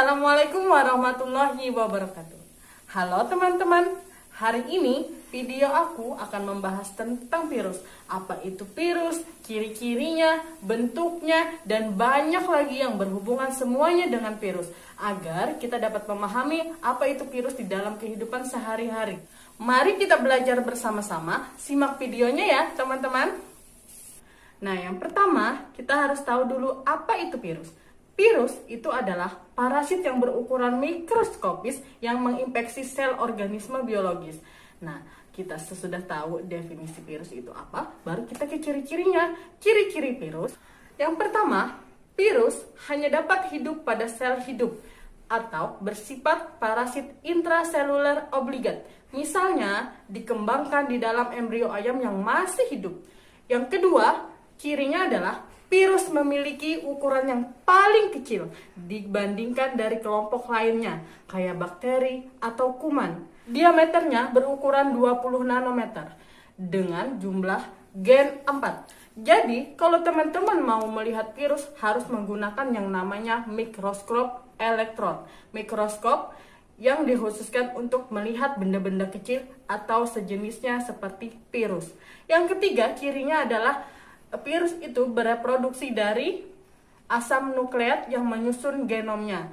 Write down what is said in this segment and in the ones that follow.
Assalamualaikum warahmatullahi wabarakatuh. Halo teman-teman, hari ini video aku akan membahas tentang virus. Apa itu virus, ciri-cirinya, bentuknya, dan banyak lagi yang berhubungan semuanya dengan virus, agar kita dapat memahami apa itu virus di dalam kehidupan sehari-hari. Mari kita belajar bersama-sama, simak videonya ya teman-teman. Nah, yang pertama kita harus tahu dulu apa itu virus. Virus itu adalah parasit yang berukuran mikroskopis yang menginfeksi sel organisme biologis. Nah, kita sudah tahu definisi virus itu apa, baru kita ke ciri-cirinya. Ciri-ciri virus. Yang pertama, virus hanya dapat hidup pada sel hidup atau bersifat parasit intraseluler obligat. Misalnya, dikembangkan di dalam embrio ayam yang masih hidup. Yang kedua, cirinya adalah virus memiliki ukuran yang paling kecil dibandingkan dari kelompok lainnya, kayak bakteri atau kuman. Diameternya berukuran 20 nanometer dengan jumlah gen 4. Jadi, kalau teman-teman mau melihat virus harus menggunakan yang namanya mikroskop elektron. Mikroskop yang dikhususkan untuk melihat benda-benda kecil atau sejenisnya seperti virus. Yang ketiga, cirinya adalah virus itu bereproduksi dari asam nukleat yang menyusun genomnya,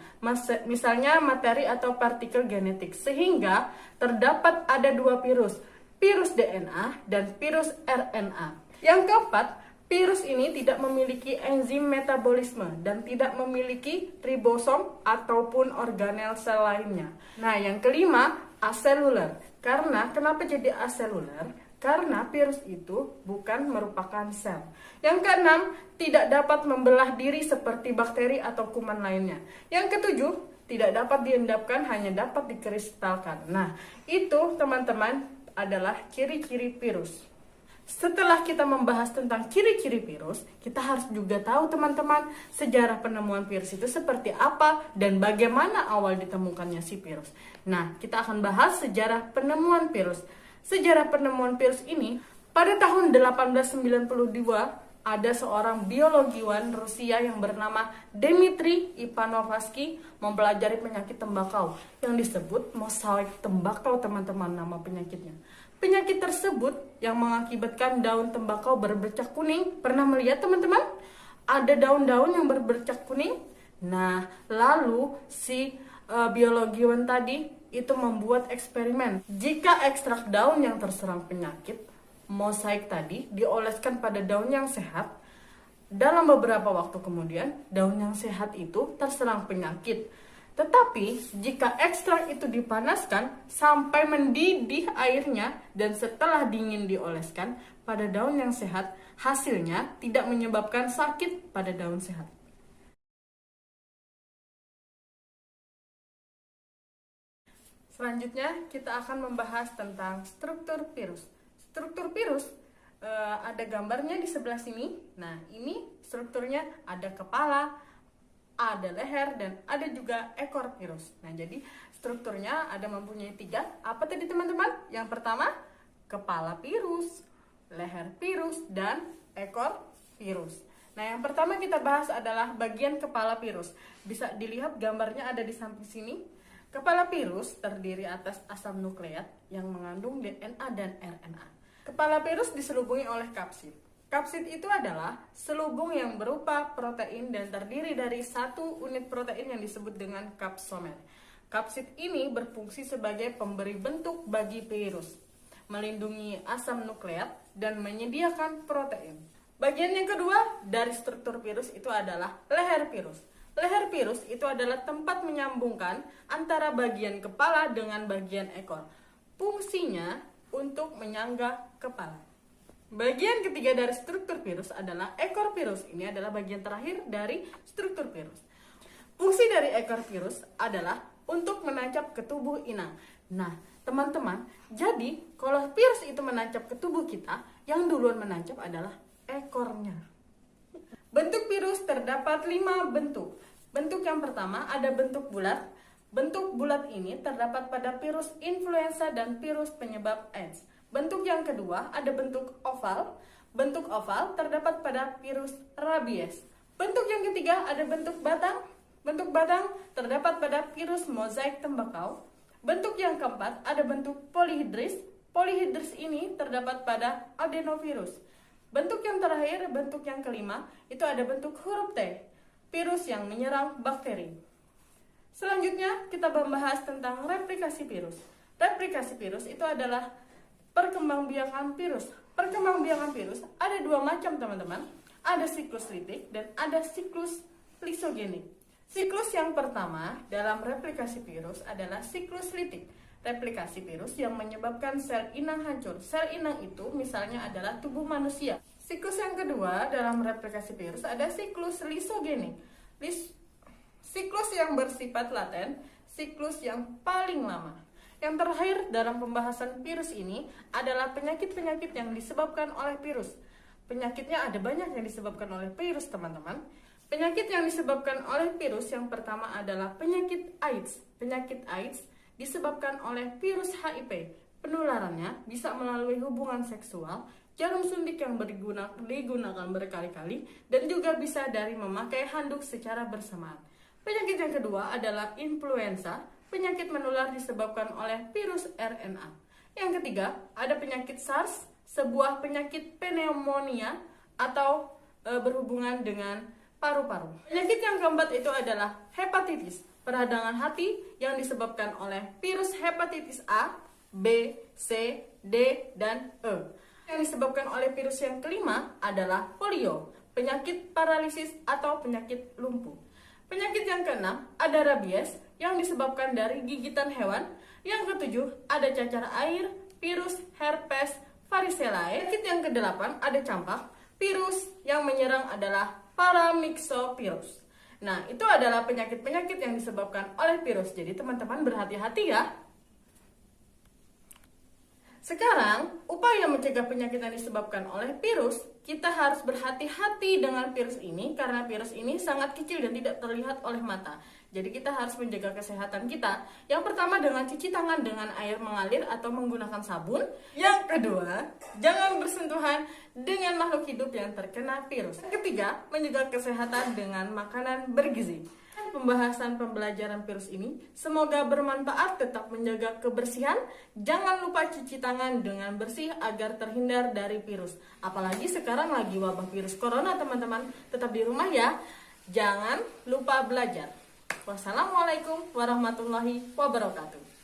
misalnya materi atau partikel genetik, sehingga terdapat ada dua virus, virus DNA dan virus RNA. Yang keempat, virus ini tidak memiliki enzim metabolisme dan tidak memiliki ribosom ataupun organel sel lainnya. Nah, yang kelima, aseluler. Kenapa jadi aseluler? Karena virus itu bukan merupakan sel. Yang keenam, tidak dapat membelah diri seperti bakteri atau kuman lainnya. Yang ketujuh, tidak dapat diendapkan, hanya dapat dikristalkan. Nah, itu teman-teman adalah ciri-ciri virus. Setelah kita membahas tentang ciri-ciri virus, kita harus juga tahu teman-teman sejarah penemuan virus itu seperti apa dan bagaimana awal ditemukannya si virus. Nah, kita akan bahas sejarah penemuan virus. Sejarah penemuan virus ini, pada tahun 1892, ada seorang biologiwan Rusia yang bernama Dmitri Ivanovsky mempelajari penyakit tembakau yang disebut mosaik tembakau, teman-teman, nama penyakitnya. Penyakit tersebut yang mengakibatkan daun tembakau berbercak kuning. Pernah melihat teman-teman? Ada daun-daun yang berbercak kuning. Nah, lalu si biologiwan tadi itu membuat eksperimen. Jika ekstrak daun yang terserang penyakit mosaik tadi dioleskan pada daun yang sehat, dalam beberapa waktu kemudian daun yang sehat itu terserang penyakit. Tetapi jika ekstrak itu dipanaskan sampai mendidih airnya dan setelah dingin dioleskan pada daun yang sehat, hasilnya tidak menyebabkan sakit pada daun sehat. Selanjutnya kita akan membahas tentang struktur virus. Struktur virus ada gambarnya di sebelah sini. Nah, ini strukturnya ada kepala, ada leher, dan ada juga ekor virus. Nah, jadi strukturnya ada mempunyai 3. Apa tadi teman-teman? Yang pertama, kepala virus, leher virus, dan ekor virus. Nah, yang pertama kita bahas adalah bagian kepala virus. Bisa dilihat gambarnya ada di samping sini. Kepala virus terdiri atas asam nukleat yang mengandung DNA dan RNA. Kepala virus diselubungi oleh kapsid. Kapsid itu adalah selubung yang berupa protein dan terdiri dari satu unit protein yang disebut dengan kapsomer. Kapsid ini berfungsi sebagai pemberi bentuk bagi virus, melindungi asam nukleat, dan menyediakan protein. Bagian yang kedua dari struktur virus itu adalah leher virus. Leher virus itu adalah tempat menyambungkan antara bagian kepala dengan bagian ekor. Fungsinya untuk menyangga kepala. Bagian ketiga dari struktur virus adalah ekor virus. Ini adalah bagian terakhir dari struktur virus. Fungsi dari ekor virus adalah untuk menancap ke tubuh inang. Nah, teman-teman, jadi kalau virus itu menancap ke tubuh kita, yang duluan menancap adalah ekornya. Bentuk virus terdapat 5 bentuk. Bentuk yang pertama ada bentuk bulat. Bentuk bulat ini terdapat pada virus influenza dan virus penyebab AIDS. Bentuk yang kedua ada bentuk oval. Bentuk oval terdapat pada virus rabies. Bentuk yang ketiga ada bentuk batang. Bentuk badang terdapat pada virus mozaik tembakau. Bentuk yang keempat ada bentuk polihidris. Polihidris ini terdapat pada adenovirus. Bentuk yang terakhir, bentuk yang kelima, itu ada bentuk huruf T, virus yang menyerang bakteri. Selanjutnya kita membahas tentang replikasi virus. Replikasi virus itu adalah perkembangbiakan virus. Perkembangbiakan virus ada dua macam teman-teman. Ada siklus litik dan ada siklus lisogenik. Siklus yang pertama dalam replikasi virus adalah siklus litik. Replikasi virus yang menyebabkan sel inang hancur. Sel inang itu misalnya adalah tubuh manusia. Siklus yang kedua dalam replikasi virus ada siklus lisogenik. Siklus yang bersifat laten, siklus yang paling lama. Yang terakhir dalam pembahasan virus ini adalah penyakit-penyakit yang disebabkan oleh virus. Penyakitnya ada banyak yang disebabkan oleh virus, teman-teman. Penyakit yang disebabkan oleh virus yang pertama adalah penyakit AIDS. Penyakit AIDS disebabkan oleh virus HIV. Penularannya bisa melalui hubungan seksual, jarum suntik yang digunakan berkali-kali, dan juga bisa dari memakai handuk secara bersamaan. Penyakit yang kedua adalah influenza. Penyakit menular disebabkan oleh virus RNA. Yang ketiga, ada penyakit SARS, sebuah penyakit pneumonia atau berhubungan dengan paru-paru. Penyakit yang keempat itu adalah hepatitis, peradangan hati yang disebabkan oleh virus hepatitis A, B, C, D, dan E. Yang disebabkan oleh virus yang kelima adalah polio, penyakit paralisis atau penyakit lumpuh. Penyakit yang keenam ada rabies yang disebabkan dari gigitan hewan. Yang ketujuh ada cacar air, virus herpes varicella. Penyakit yang kedelapan ada campak. Virus yang menyerang adalah paramyxovirus. Nah, itu adalah penyakit-penyakit yang disebabkan oleh virus. Jadi teman-teman berhati-hati ya. Sekarang, upaya mencegah penyakit yang disebabkan oleh virus, kita harus berhati-hati dengan virus ini karena virus ini sangat kecil dan tidak terlihat oleh mata. Jadi kita harus menjaga kesehatan kita. Yang pertama dengan cuci tangan dengan air mengalir atau menggunakan sabun. Yang kedua, jangan bersentuhan dengan makhluk hidup yang terkena virus. Yang ketiga, menjaga kesehatan dengan makanan bergizi. Pembahasan pembelajaran virus ini semoga bermanfaat, tetap menjaga kebersihan, jangan lupa cuci tangan dengan bersih agar terhindar dari virus. Apalagi sekarang lagi wabah virus corona teman-teman, tetap di rumah ya, jangan lupa belajar. Wassalamualaikum warahmatullahi wabarakatuh.